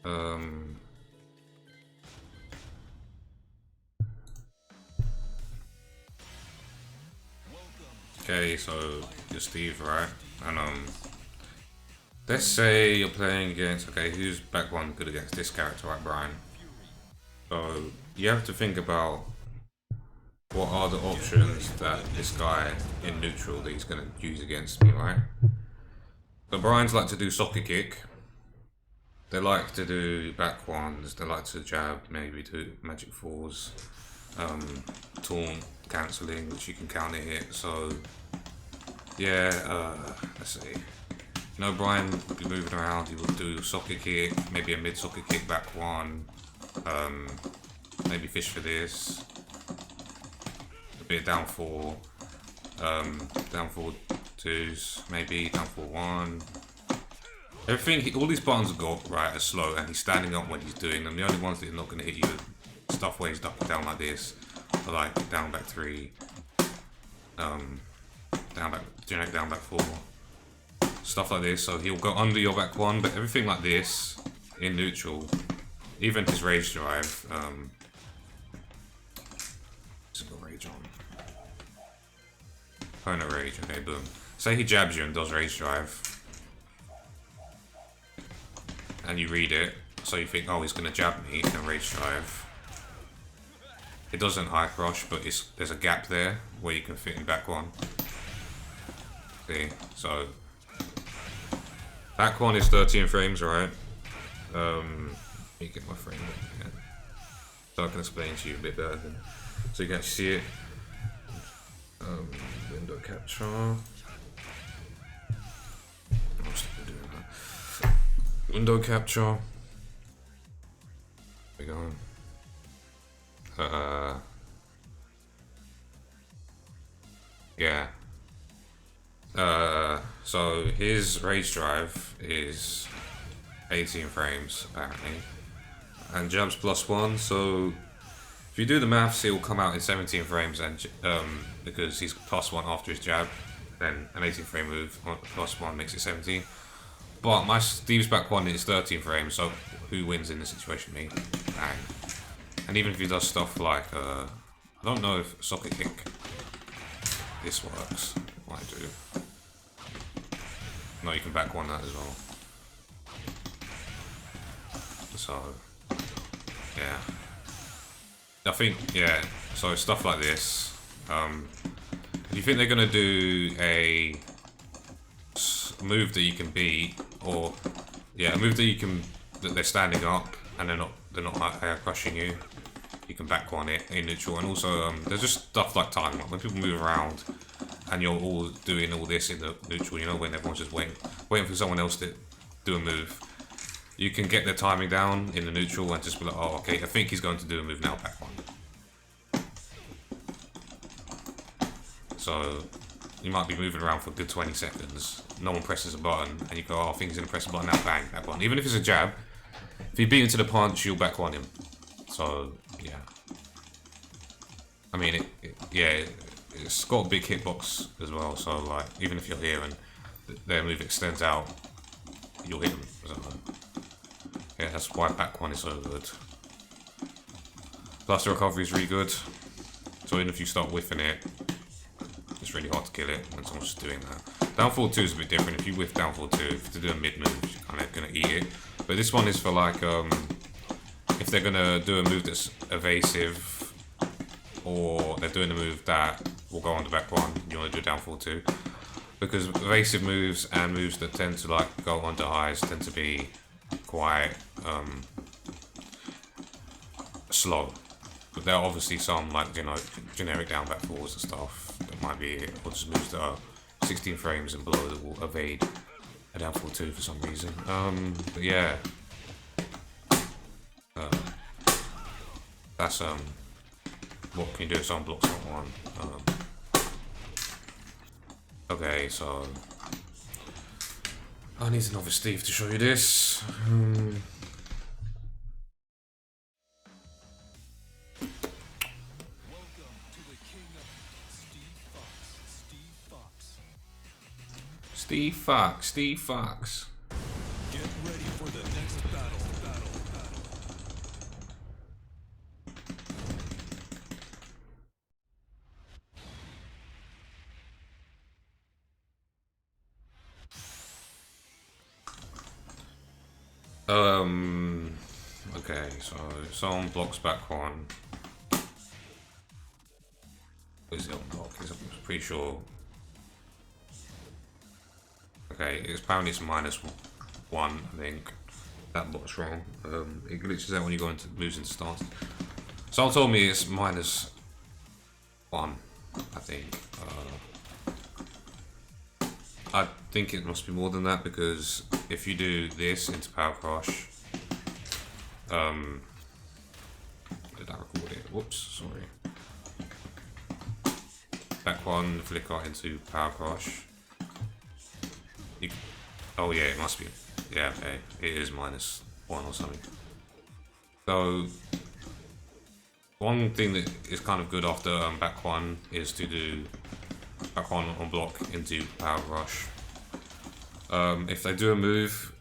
now. Okay, so you're Steve, right? And let's say you're playing against, okay, who's back one good against this character, right, Brian? So you have to think about what are the options that this guy in neutral that he's gonna use against me, right? So Brian's like to do socket kick. They like to do back ones. They like to jab, maybe do magic fours, taunt, cancelling, which you can counter hit. So yeah, let's see. No, Brian would be moving around. He would do socket kick, maybe a mid socket kick back one. Maybe fish for this. A bit of down four. Down four twos, maybe down four one. Everything, all these buttons have got right are slow, and he's standing up when he's doing them. The only ones that are not going to hit you are stuff where he's ducking down like this, or like down back three, down back, generic down back four, stuff like this. So he'll go under your back one, but everything like this in neutral, even his rage drive. Just got rage on. Opponent rage. Okay, boom. Say he jabs you and does rage drive. And you read it, so you think, oh, he's gonna jab me and rage drive. It doesn't high crush, but there's a gap there where you can fit in back one. See, so back one is 13 frames, right? Let me get my frame up again, so I can explain to you a bit better. Then. So you can actually see it. Window capture. Window capture. There we go. Yeah. So his rage drive is 18 frames apparently, and jabs +1. So if you do the maths, it will come out in 17 frames, and because he's +1 after his jab, then an 18 frame move +1 makes it 17. But my Steve's back one is 13 frames, so who wins in this situation? Me. Bang. And even if he does stuff like, I don't know if socket kick, this works. Might do. No, you can back one that as well. So, yeah. I think, yeah, so stuff like this. If you think they're going to do a move that you can beat, or yeah, a move that they're standing up and they're not crushing you. You can back one it in neutral, and also there's just stuff like timing. When people move around and you're all doing all this in the neutral, you know, when everyone's just waiting for someone else to do a move, you can get the timing down in the neutral and just be like, oh, okay, I think he's going to do a move now, back one. So you might be moving around for a good 20 seconds. No one presses a button, and you go, oh, I think he's going to press a button now, bang, back one. Even if it's a jab, if you beat him to the punch, you'll back one him. So, yeah. I mean, it's got a big hitbox as well, so, like, even if you're here and their move extends out, you'll hit them. So, yeah, that's why back one is so good. Plus, the recovery is really good. So, even if you start whiffing it, it's really hard to kill it when someone's just doing that. Downfall 2 is a bit different. If you whiff downfall 2, if you do a mid move, you're kind of going to eat it. But this one is for like, if they're going to do a move that's evasive, or they're doing a move that will go on the back one, you want to do downfall 2. Because evasive moves and moves that tend to like go onto highs tend to be quite slow. But there are obviously some, like, you know, generic down back fours and stuff that might be it, or just moves that are 16 frames and below that will evade a downfall 2 for some reason. But yeah. That's, what can you do if someone blocks that one? Okay, so I need another Steve to show you this. Steve Fox, Steve Fox. Get ready for the next battle. Okay, so someone blocks back one. What is it on block? I'm pretty sure. Okay, apparently it's -1, I think. That bot's wrong. It glitches out when you go into moves into stance. Someone told me it's -1, I think. I think it must be more than that because if you do this into Power Crush, did I record it? Whoops, sorry. Back one, flicker into Power Crush. Oh yeah, it must be. Yeah, okay, it is -1 or something. So one thing that is kind of good after back one is to do back one on block into Power Rush. If they do a move,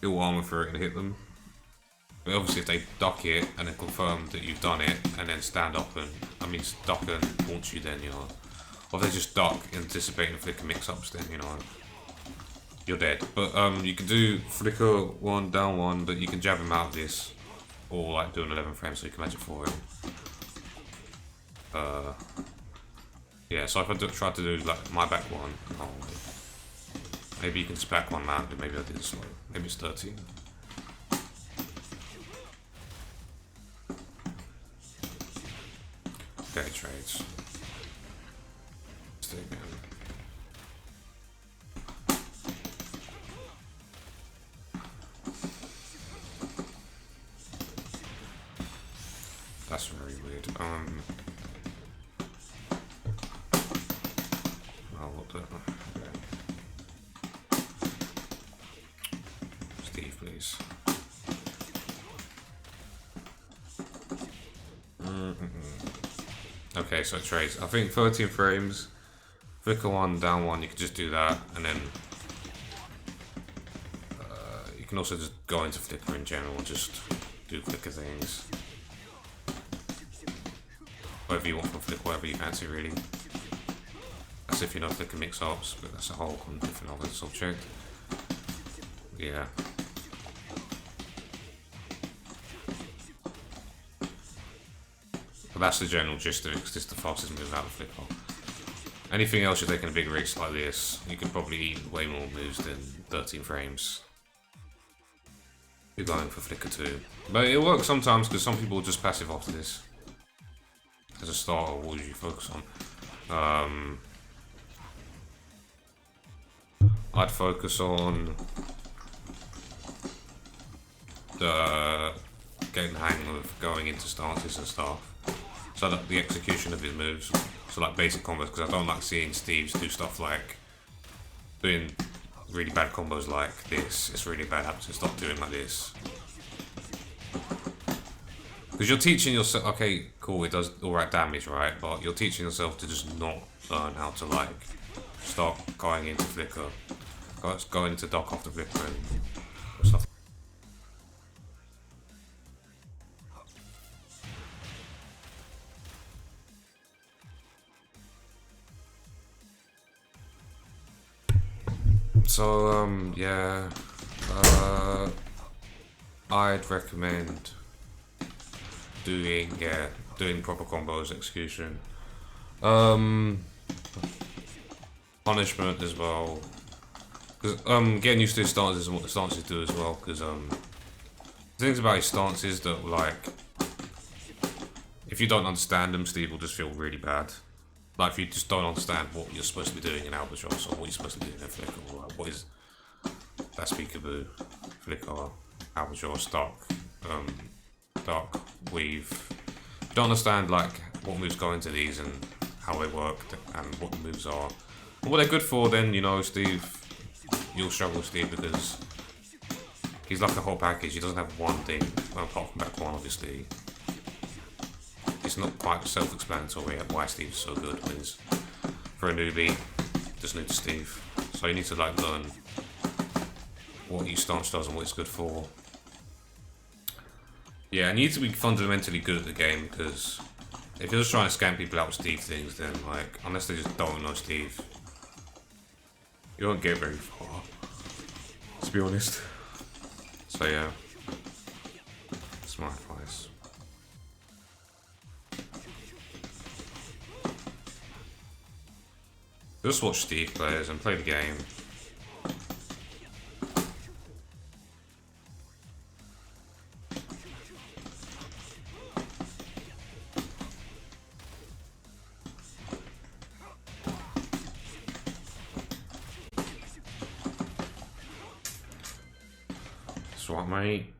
you'll armor through it and hit them. But obviously if they duck it and then confirm that you've done it and then stand up and, duck and launch you, then, you know. Or if they just duck, anticipating the flicker mix-ups, then, you know, you're dead. But you can do flicker one, down one, but you can jab him out of this. Or like do an 11 frame so you can magic for him. Yeah, so if I try to do like my back one, maybe you can just back one mount, but maybe I did it slow. Maybe it's 13. Okay, trades. Stay again. That's very weird. Oh, what the? Okay. Steve, please. Okay, so trades. I think 13 frames. Flicker one, down one. You can just do that, and then you can also just go into flicker in general. Just do flicker things. Whatever you want from flicker, whatever you fancy, really. That's if you know flicker mix-ups, but that's a whole different other subject. Yeah. But that's the general gist of it, because it's the fastest move out of flicker. Anything else you're taking a big risk like this, you can probably eat way more moves than 13 frames. You're going for flicker too. But it works sometimes, because some people just passive after this. As a starter, what would you focus on? I'd focus on getting the hang of going into stances and stuff. So that the execution of his moves, so like basic combos, because I don't like seeing Steve's do stuff like doing really bad combos like this. It's really bad habit to stop doing like this. Because you're teaching yourself, okay, cool, it does alright damage, right? But you're teaching yourself to just not learn how to like start going into flicker, going into duck after flicker and stuff. So yeah, I'd recommend doing proper combos, execution, punishment as well. Because getting used to his stances and what the stances do as well. Because the things about his stances that like, if you don't understand them, Steve will just feel really bad. Like if you just don't understand what you're supposed to be doing in Albatross or what you're supposed to be doing in Flicker, or like, what is that Peekaboo, Flicker, Albatross, Dark, Weave. If you don't understand like what moves go into these and how they work and what the moves are and what they're good for, then you know Steve, you'll struggle Steve because he's like a whole package. He doesn't have one thing apart from back one, obviously. It's not quite self-explanatory why Steve's so good, but for a newbie, just new to Steve. So you need to like learn what each stance does and what it's good for. Yeah, and you need to be fundamentally good at the game, because if you're just trying to scam people out with Steve things, then like, unless they just don't know Steve, you won't get very far, to be honest. So yeah, that's my advice. Just watch Steve players and play the game. That's right, mate.